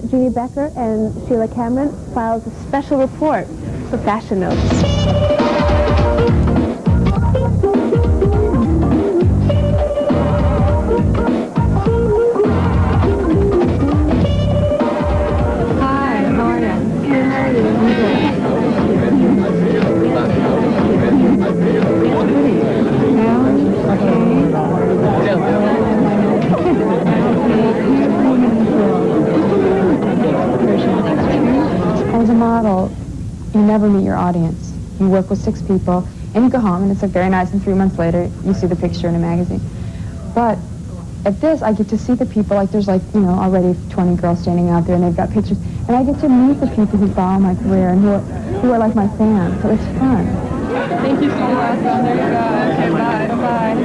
Jeannie Becker and Sheila Cameron files a special report for Fashion Notes. As a model, you never meet your audience. You work with 6 people, and you go home, and it's like very nice, and 3 months later, you see the picture in a magazine. But at this, I get to see the people, like there's like, you know, already 20 girls standing out there, and they've got pictures, and I get to meet the people who follow my career and who are like my fans, so it's fun. Thank you so much. There you go. Okay, bye. Bye.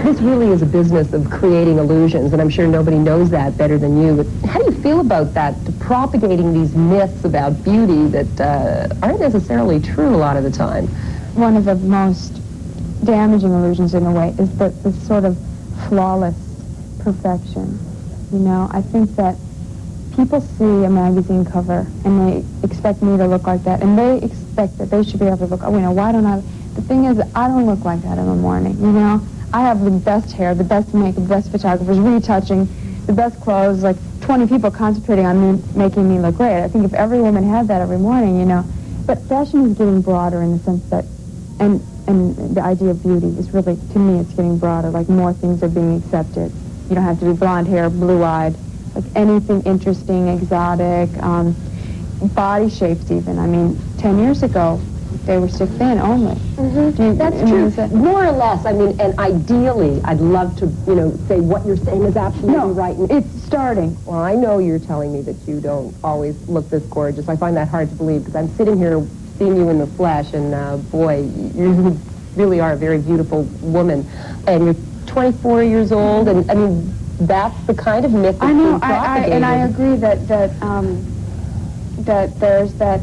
This really is a business of creating illusions, and I'm sure nobody knows that better than you. But how do you feel about that, propagating these myths about beauty that aren't necessarily true a lot of the time? One of the most damaging illusions, in a way, is the sort of flawless perfection. You know, I think that people see a magazine cover and they expect me to look like that, and they expect that they should be able to look, oh, you know, why don't I? The thing is, I don't look like that in the morning, you know? I have the best hair, the best makeup, the best photographers retouching, the best clothes, like 20 people concentrating on me, making me look great. I think if every woman had that every morning, you know. But fashion is getting broader in the sense that, and the idea of beauty is really, to me, it's getting broader. Like more things are being accepted. You don't have to be blonde hair, blue-eyed, like anything interesting, exotic, body shapes even. I mean, 10 years ago, they were stick thin only. Mm-hmm. That's true. More or less. I mean, and ideally, I'd love to, you know, say what you're saying is absolutely right. It's starting. Well, I know you're telling me that you don't always look this gorgeous. I find that hard to believe because I'm sitting here seeing you in the flesh, and boy, you really are a very beautiful woman. And you're 24 years old, and I mean, that's the kind of myth that's being propagated. And I agree that there's that,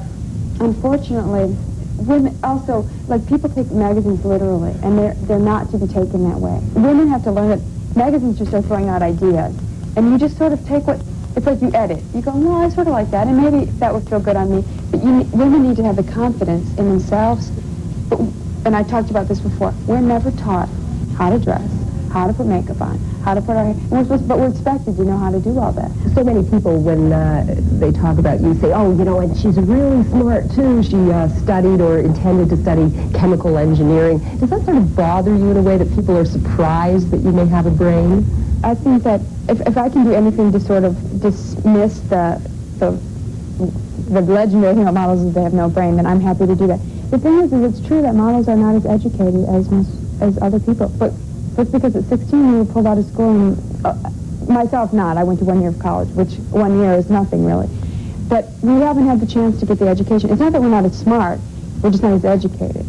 unfortunately, women also, like, people take magazines literally, and they're not to be taken that way. Women have to learn that magazines just are throwing out ideas, and you just sort of take what, it's like you edit. You go, no, I sort of like that, and maybe that would feel good on me. But women need to have the confidence in themselves. But, and I talked about this before, we're never taught how to dress, how to put makeup on, how to put our hair, but we're expected to know how to do all that. So many people, when they talk about you, say, oh, you know, and she's really smart, too. She studied or intended to study chemical engineering. Does that sort of bother you in a way that people are surprised that you may have a brain? I think that if I can do anything to sort of dismiss the legendary thing about models is they have no brain, then I'm happy to do that. The thing is it's true that models are not as educated as other people. But it's because at 16 we were pulled out of school, and myself not. I went to 1 year of college, which 1 year is nothing really. But we haven't had the chance to get the education. It's not that we're not as smart, we're just not as educated.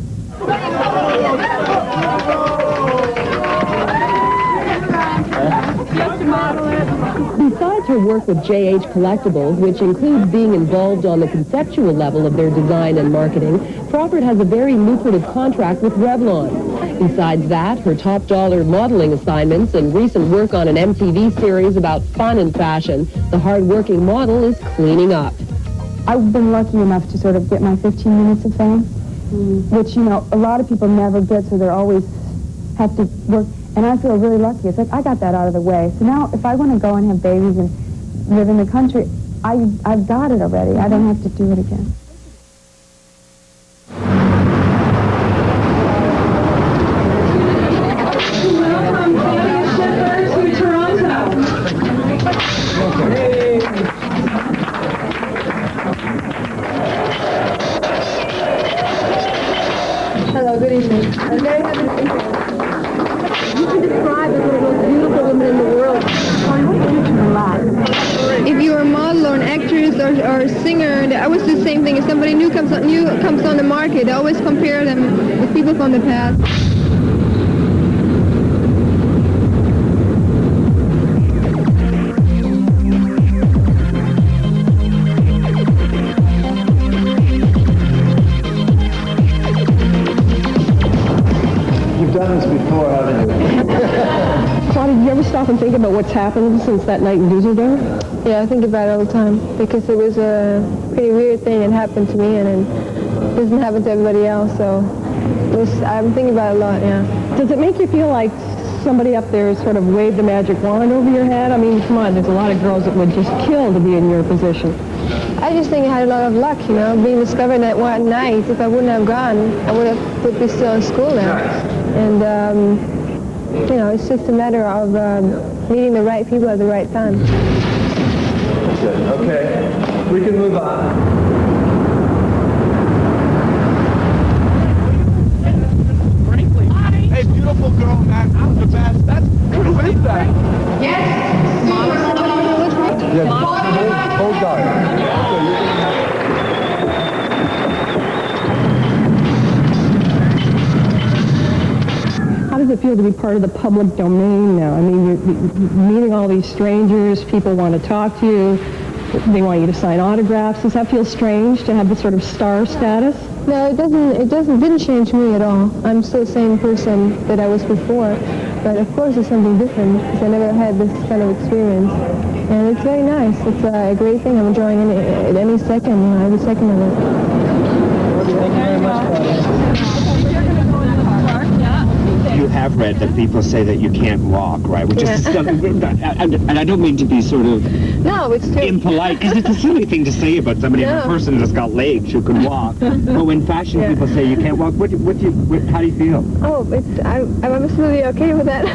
Besides her work with J.H. Collectibles, which includes being involved on the conceptual level of their design and marketing, Crawford has a very lucrative contract with Revlon. Besides that, her top-dollar modeling assignments and recent work on an MTV series about fun and fashion, the hard-working model is cleaning up. I've been lucky enough to sort of get my 15 minutes of fame, which, you know, a lot of people never get, so they always have to work. And I feel really lucky. It's like I got that out of the way. So now if I want to go and have babies and live in the country, I've got it already. I don't have to do it again. Welcome, Claudia Schiffer to Toronto. Hello, good evening. I'm very happy to see you. You can describe as one of the most beautiful women in the world. If you were a model or an actress or a singer, I was the same thing. If somebody new comes on the market, I always compare them with people from the past. You've done this before, haven't you? Claudia, did you ever stop and think about what's happened since that night in Dusseldorf? Yeah, I think about it all the time because it was a pretty weird thing that happened to me and it doesn't happen to everybody else. So I'm thinking about it a lot, yeah. Does it make you feel like somebody up there sort of waved a magic wand over your head? I mean, come on, there's a lot of girls that would just kill to be in your position. I just think I had a lot of luck, you know, being discovered that one night. If I wouldn't have gone, I would be still in school now. And, you know, it's just a matter of meeting the right people at the right time. Good. Okay, we can move on. Hey, beautiful girl, man. I'm the best. That's who is that? Hold guard. How does it feel to be part of the public domain now? I mean, you're meeting all these strangers, people want to talk to you, they want you to sign autographs. Does that feel strange to have this sort of star status? No, it didn't change me at all. I'm still the same person that I was before. But of course it's something different because I never had this kind of experience. And it's very nice. It's a great thing. I'm enjoying it any second, every second of it. Thank you very much, Claudia. You have read that people say that you can't walk, right? Which is and I don't mean to be sort of impolite, because it's a silly thing to say about somebody, a person that's got legs who can walk. But when fashion people say you can't walk, how do you feel? Oh, I'm absolutely okay with that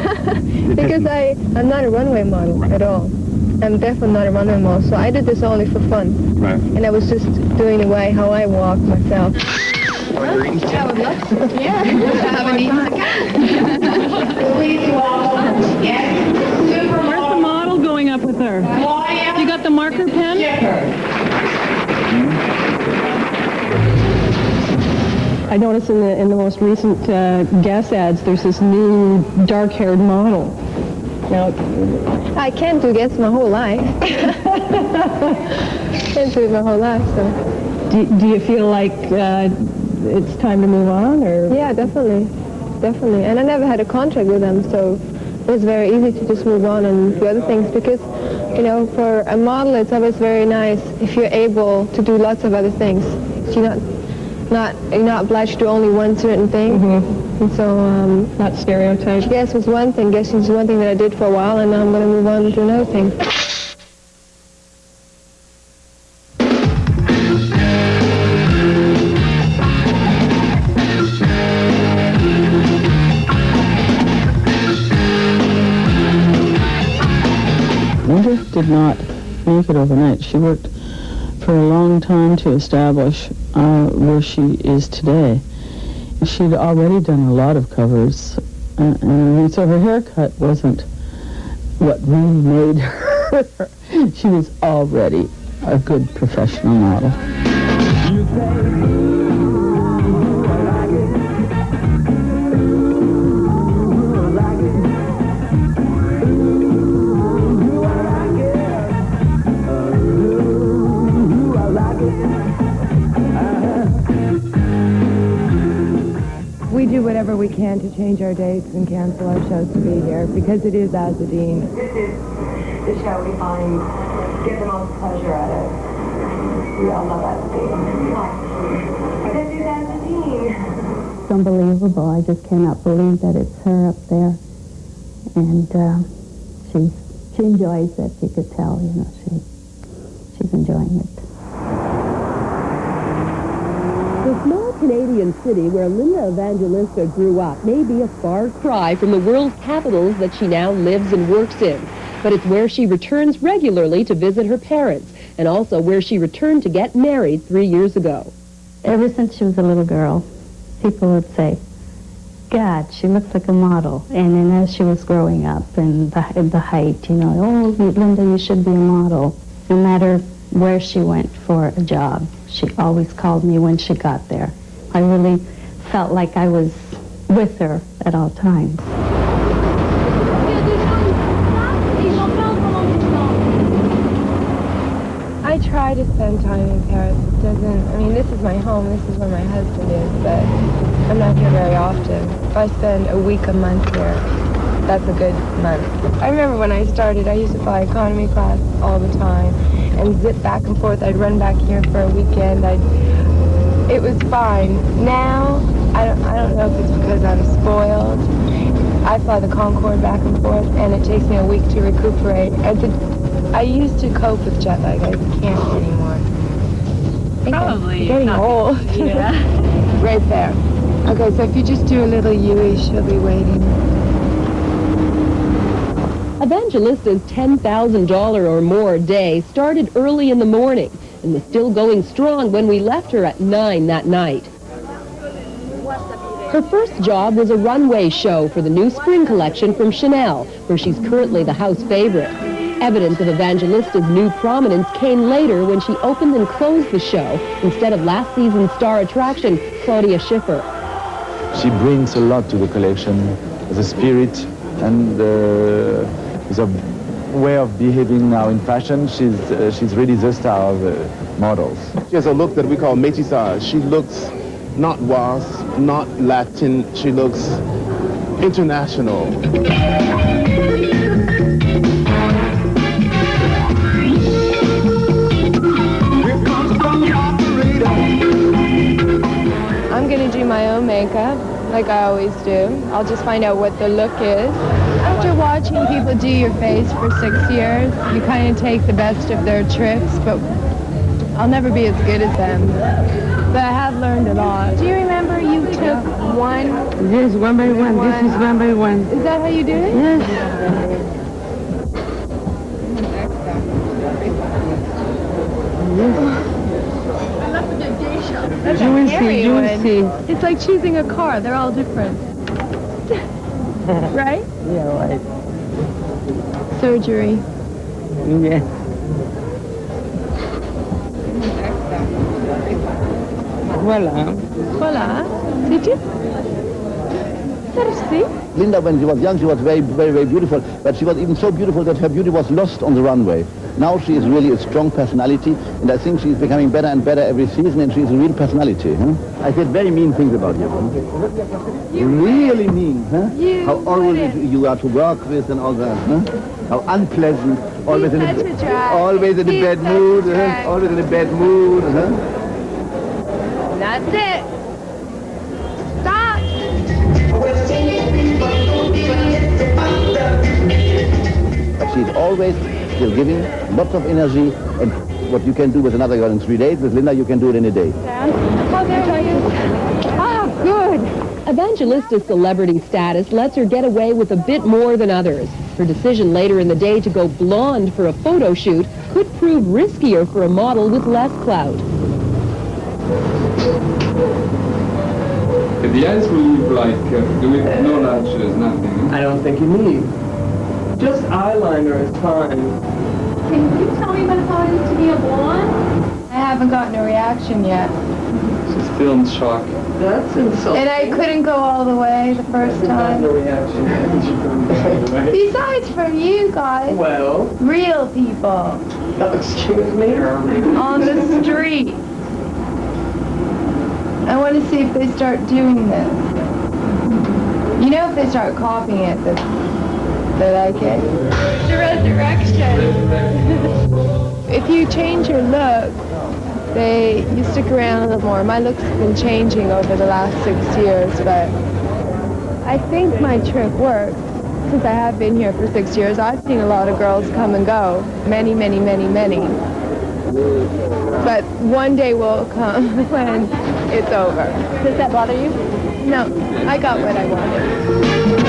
because I'm not a runway model at all. I'm definitely not a runway model, so I did this only for fun. Right. And I was just doing the way how I walk myself. I would love to. Yeah. Have an Where's the model going up with her? You got the marker pen? I noticed in the most recent Guess ads, there's this new dark-haired model. Now, I can't do Guess my whole life. Can't do it my whole life, so. do you feel like it's time to move on, or? Yeah, definitely. And I never had a contract with them, so it was very easy to just move on and do other things because, you know, for a model, it's always very nice if you're able to do lots of other things. You're not obliged to do only one certain thing. Mm-hmm. And so, not stereotyped. Guess was one thing. Guessing is one thing that I did for a while, and now I'm going to move on to another thing. Linda did not make it overnight. She worked for a long time to establish where she is today. She'd already done a lot of covers, and so her haircut wasn't what really made her. She was already a good professional model. We do whatever we can to change our dates and cancel our shows to be here because it is Azadine. This is the show we find get the most pleasure out of. We all love Azadine. This is Azadine. It's unbelievable. I just cannot believe that it's her up there. And she enjoys it. You could tell, you know, she's enjoying it. The small Canadian city where Linda Evangelista grew up may be a far cry from the world's capitals that she now lives and works in. But it's where she returns regularly to visit her parents, and also where she returned to get married 3 years ago. Ever since she was a little girl, people would say, God, she looks like a model. And then as she was growing up and the height, you know, oh, Linda, you should be a model. No matter where she went for a job, she always called me when she got there. I really felt like I was with her at all times. I try to spend time in Paris. It doesn't, I mean, this is my home, this is where my husband is, but I'm not here very often. If I spend a week, a month here, that's a good month. I remember when I started, I used to fly economy class all the time and zip back and forth. I'd run back here for a weekend. It was fine. Now, I don't know if it's because I'm spoiled. I fly the Concorde back and forth, and it takes me a week to recuperate. I used to cope with jet lag. I can't anymore. Probably. I'm getting old. Yeah. Right there. Okay, so if you just do a little Yui, she'll be waiting. Evangelista's $10,000 or more day started early in the morning and was still going strong when we left her at 9 that night. Her first job was a runway show for the new spring collection from Chanel, where she's currently the house favorite. Evidence of Evangelista's new prominence came later when she opened and closed the show instead of last season's star attraction, Claudia Schiffer. She brings a lot to the collection, the spirit and the way of behaving now in fashion. She's really the star of the models. She has a look that we call métissage. She looks not was, not Latin. She looks international. I'm going to do my own makeup, like I always do. I'll just find out what the look is. After watching people do your face for 6 years, you kind of take the best of their tricks, but I'll never be as good as them. But I have learned a lot. Do you remember you took one? Yes, one by one. This is one by one. Is that how you do it? Yes. That's You a will hairy see, you will one. see. It's like choosing a car. They're all different. Right? Yeah, right. Surgery. Yeah. Voila. Voila. Did you? Merci. Linda, when she was young, she was very, very, very beautiful, but she was even so beautiful that her beauty was lost on the runway. Now she is really a strong personality, and I think she's becoming better and better every season, and she's a real personality. Huh? I said very mean things about you. Huh? Really mean, huh? How horrible you are to work with and all that. Huh? How unpleasant. Always in a bad mood. Huh? Always in a bad mood. Huh? That's it. Stop. But she's always still giving lots of energy, and what you can do with another girl in 3 days, with Linda you can do it in a day. How there are you? Ah, good. Evangelista's celebrity status lets her get away with a bit more than others. Her decision later in the day to go blonde for a photo shoot could prove riskier for a model with less clout. The eyes will look like, with no lashes, nothing. I don't think you need. Just eyeliner is fine. Can you tell me what how it is to be a blonde? I haven't gotten a reaction yet. She's still in shock. That's insulting. And I couldn't go all the way the first time. No reaction. Besides from you guys. Well. Real people. Excuse me? On the street. I want to see if they start doing this. You know, if they start copying it, they like it. The resurrection. If you change your look, you stick around a little more. My look's been changing over the last 6 years, but I think my trick works. Since I have been here for 6 years, I've seen a lot of girls come and go. Many, many, many, many. But one day will come when it's over. Does that bother you? No, I got what I wanted.